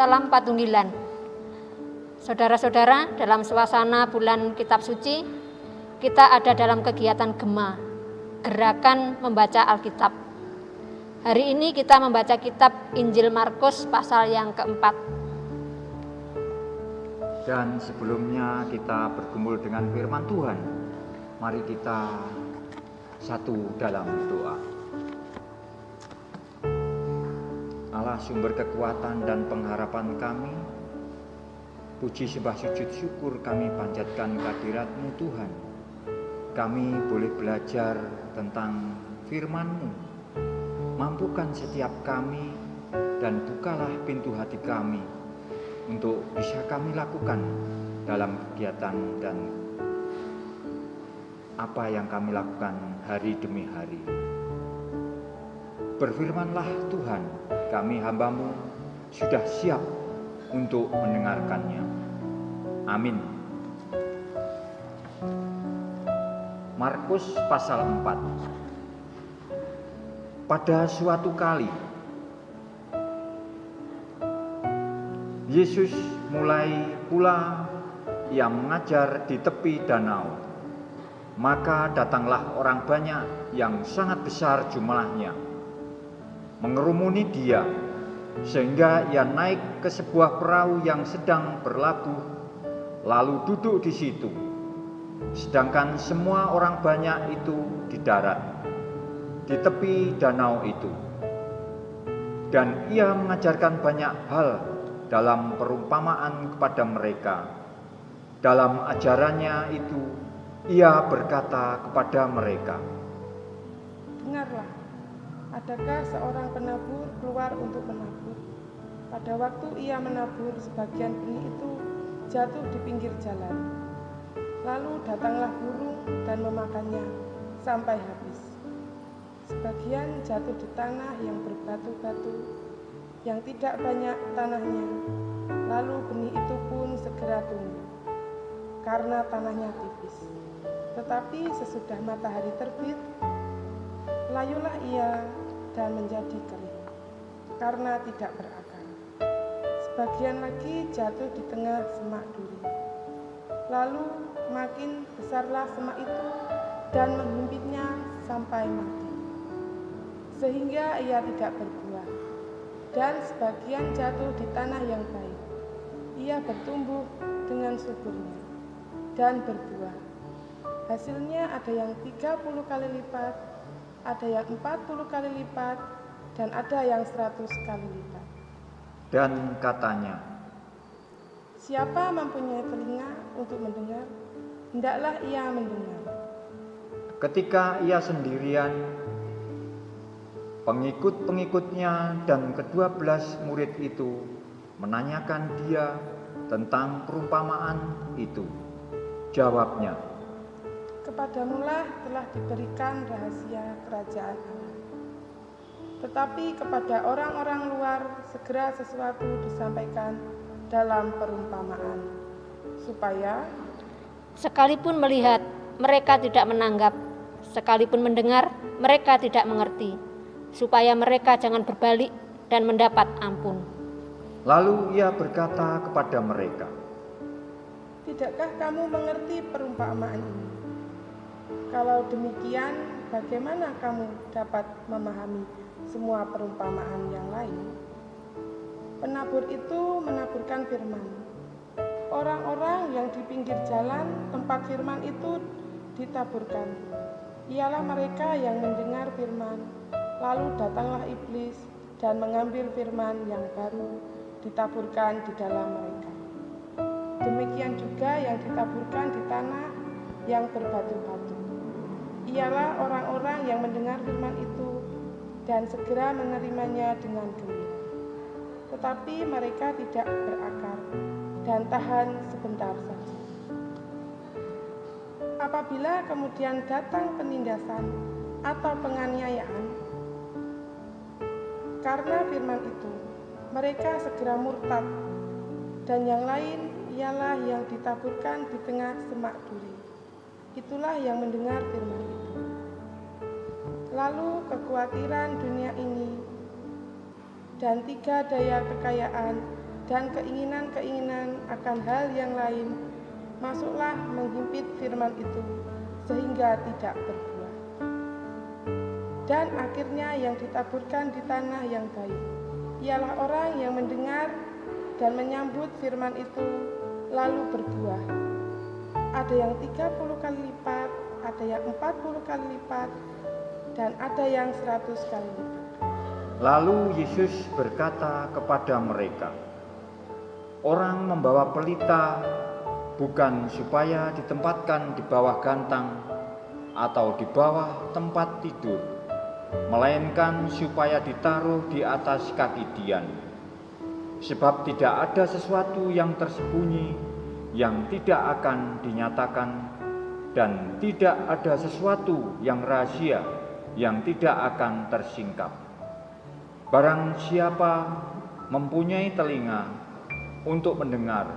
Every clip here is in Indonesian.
Salam Patunggilan. Saudara-saudara, dalam suasana bulan Kitab Suci, kita ada dalam kegiatan Gema, Gerakan Membaca Alkitab. Hari ini kita membaca kitab Injil Markus pasal yang keempat. Dan sebelumnya kita bergumul dengan firman Tuhan, mari kita satu dalam doa. Allah sumber kekuatan dan pengharapan kami, puji sembah sujud syukur kami panjatkan kehadirat-Mu Tuhan. Kami boleh belajar tentang firman-Mu. Mampukan setiap kami dan bukalah pintu hati kami untuk bisa kami lakukan dalam kegiatan dan apa yang kami lakukan hari demi hari. Berfirmanlah Tuhan, kami hamba-Mu sudah siap untuk mendengarkannya. Amin. Markus pasal 4. Pada suatu kali, Yesus mulai pula ia mengajar di tepi danau. Maka datanglah orang banyak yang sangat besar jumlahnya, mengerumuni dia, sehingga ia naik ke sebuah perahu yang sedang berlabuh, lalu duduk di situ. Sedangkan semua orang banyak itu di darat, di tepi danau itu. Dan ia mengajarkan banyak hal dalam perumpamaan kepada mereka. Dalam ajarannya itu, ia berkata kepada mereka, "Dengarlah, adakah seorang penabur keluar untuk menabur? Pada waktu ia menabur, sebagian benih itu jatuh di pinggir jalan. Lalu datanglah burung dan memakannya sampai habis. Sebagian jatuh di tanah yang berbatu-batu, yang tidak banyak tanahnya. Lalu benih itu pun segera tumbuh, karena tanahnya tipis. Tetapi sesudah matahari terbit, layulah ia dan menjadi kering, karena tidak berakar. Sebagian lagi jatuh di tengah semak duri. Lalu makin besarlah semak itu dan menghimpitnya sampai mati, sehingga ia tidak berbuah. Dan sebagian jatuh di tanah yang baik. Ia bertumbuh dengan suburnya dan berbuah. Hasilnya ada yang 30 kali lipat, ada yang 40 kali lipat, dan ada yang 100 kali lipat." Dan katanya, "Siapa mempunyai telinga untuk mendengar, hendaklah ia mendengar." ketika ia sendirian, pengikut-pengikutnya dan ke-12 murid itu menanyakan dia tentang perumpamaan itu. Jawabnya, "Kepadamulah telah diberikan rahasia kerajaan Allah. Tetapi kepada orang-orang luar segera sesuatu disampaikan dalam perumpamaan, supaya Sekalipun melihat, mereka tidak menanggap. Sekalipun mendengar, mereka tidak mengerti. Supaya mereka jangan berbalik dan mendapat ampun." lalu ia berkata kepada mereka, tidakkah kamu mengerti perumpamaan ini? Kalau demikian, bagaimana kamu dapat memahami semua perumpamaan yang lain? Penabur itu menaburkan firman. Orang-orang yang di pinggir jalan tempat firman itu ditaburkan, ialah mereka yang mendengar firman, lalu datanglah iblis dan mengambil firman yang baru ditaburkan di dalam mereka. Demikian juga yang ditaburkan di tanah yang berbatu-batu, ialah orang-orang yang mendengar firman itu dan segera menerimanya dengan gembira. Tetapi mereka tidak berakar dan tahan sebentar saja. Apabila kemudian datang penindasan atau penganiayaan karena firman itu, mereka segera murtad. Dan yang lain ialah yang ditaburkan di tengah semak duri. Itulah yang mendengar firman itu. Lalu kekhawatiran dunia ini dan 3 daya kekayaan dan keinginan-keinginan akan hal yang lain masuklah menghimpit firman itu sehingga tidak berbuah. Dan akhirnya yang ditaburkan di tanah yang baik ialah orang yang mendengar dan menyambut firman itu lalu berbuah. Ada yang 30 kali lipat, ada yang 40 kali lipat, dan ada yang 100 kali lipat. Lalu Yesus berkata kepada mereka, "Orang membawa pelita bukan supaya ditempatkan di bawah gantang atau di bawah tempat tidur, melainkan supaya ditaruh di atas kaki dian. Sebab tidak ada sesuatu yang tersembunyi yang tidak akan dinyatakan, dan tidak ada sesuatu yang rahasia yang tidak akan tersingkap. Barang siapa mempunyai telinga untuk mendengar,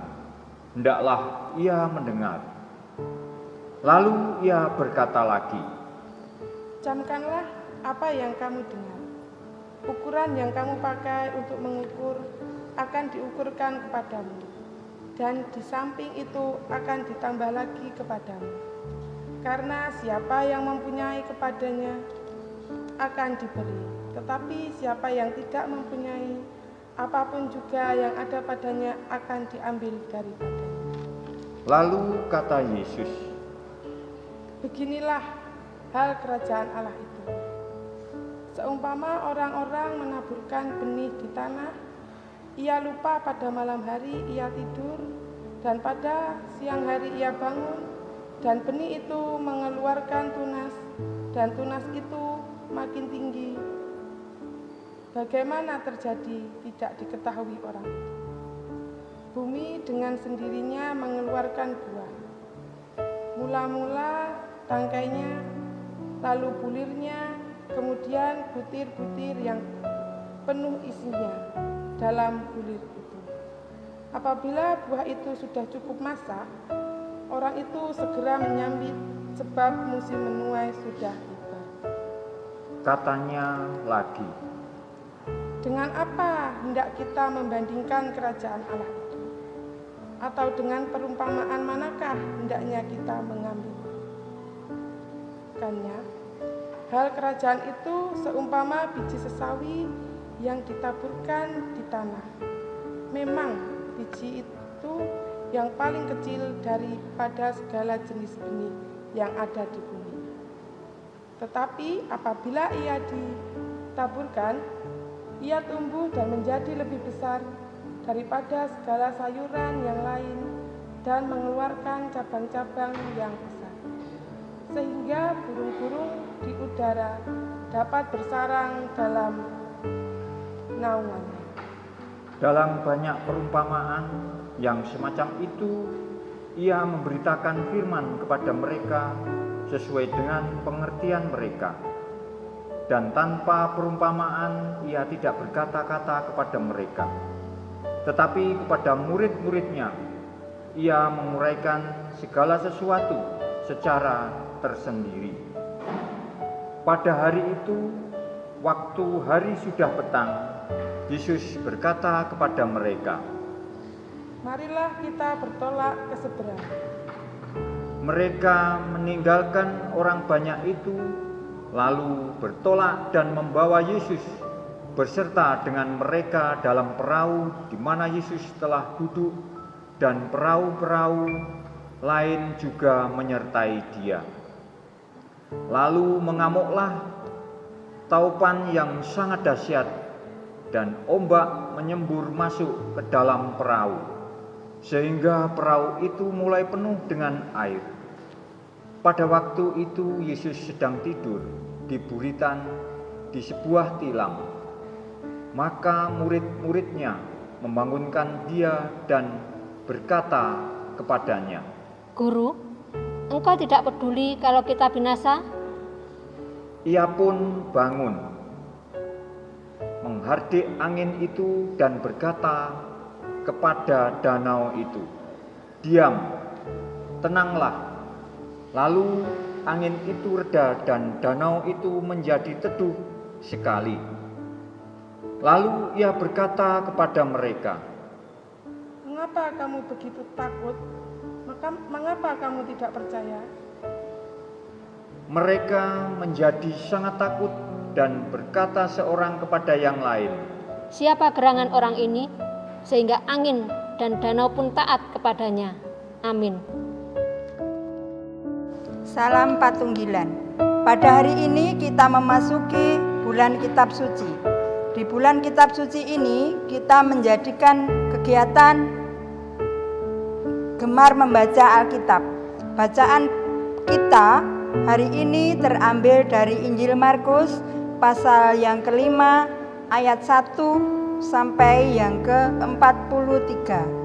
hendaklah ia mendengar." Lalu ia berkata lagi, Camkanlah apa yang kamu dengar. Ukuran yang kamu pakai untuk mengukur akan diukurkan kepadamu, dan di samping itu akan ditambah lagi kepadamu. Karena siapa yang mempunyai kepadanya akan diberi, tetapi siapa yang tidak mempunyai, apapun juga yang ada padanya akan diambil daripadanya. Lalu kata Yesus, Beginilah hal kerajaan Allah itu. Seumpama orang-orang menaburkan benih di tanah, ia lupa pada malam hari ia tidur, dan pada siang hari ia bangun, dan benih itu mengeluarkan tunas, dan tunas itu makin tinggi. Bagaimana terjadi tidak diketahui orang itu. Bumi dengan sendirinya mengeluarkan buah. Mula-mula tangkainya, lalu bulirnya, kemudian butir-butir yang penuh isinya dalam bulir itu. Apabila buah itu sudah cukup masak, orang itu segera menyambit sebab musim menuai sudah tiba. katanya lagi, Dengan apa hendak kita membandingkan kerajaan Allah itu? Atau dengan perumpamaan manakah hendaknya kita mengambil? Hal kerajaan itu seumpama biji sesawi yang ditaburkan di tanah. Memang biji itu yang paling kecil daripada segala jenis benih yang ada di bumi. Tetapi apabila ia ditaburkan, ia tumbuh dan menjadi lebih besar daripada segala sayuran yang lain dan mengeluarkan cabang-cabang yang besar, sehingga burung-burung di udara dapat bersarang dalam naungannya. Dalam banyak perumpamaan yang semacam itu, ia memberitakan firman kepada mereka sesuai dengan pengertian mereka. Dan tanpa perumpamaan ia tidak berkata-kata kepada mereka. Tetapi kepada murid-muridnya ia menguraikan segala sesuatu secara tersendiri. Pada hari itu, waktu hari sudah petang, Yesus berkata kepada mereka, Marilah kita bertolak ke seberang. Mereka meninggalkan orang banyak itu, lalu bertolak dan membawa Yesus beserta dengan mereka dalam perahu di mana Yesus telah duduk, dan perahu-perahu lain juga menyertai Dia. Lalu mengamuklah taupan yang sangat dahsyat, dan ombak menyembur masuk ke dalam perahu, sehingga perahu itu mulai penuh dengan air. Pada waktu itu Yesus sedang tidur di buritan di sebuah tilam. Maka murid-muridnya membangunkan Dia dan berkata kepadanya, Guru, engkau tidak peduli kalau kita binasa? Ia pun bangun, menghardik angin itu dan berkata kepada danau itu, "Diam, tenanglah." Lalu angin itu reda dan danau itu menjadi teduh sekali. Lalu ia berkata kepada mereka, mengapa kamu begitu takut? Mengapa kamu tidak percaya? Mereka menjadi sangat takut dan berkata seorang kepada yang lain, Siapa gerangan orang ini, sehingga angin dan danau pun taat kepadanya. Amin. Salam Patunggilan. Pada hari ini kita memasuki bulan Kitab Suci. Di bulan Kitab Suci ini kita menjadikan kegiatan gemar membaca Alkitab. Bacaan kita hari ini terambil dari Injil Markus pasal yang kelima ayat 1 sampai yang ke-43.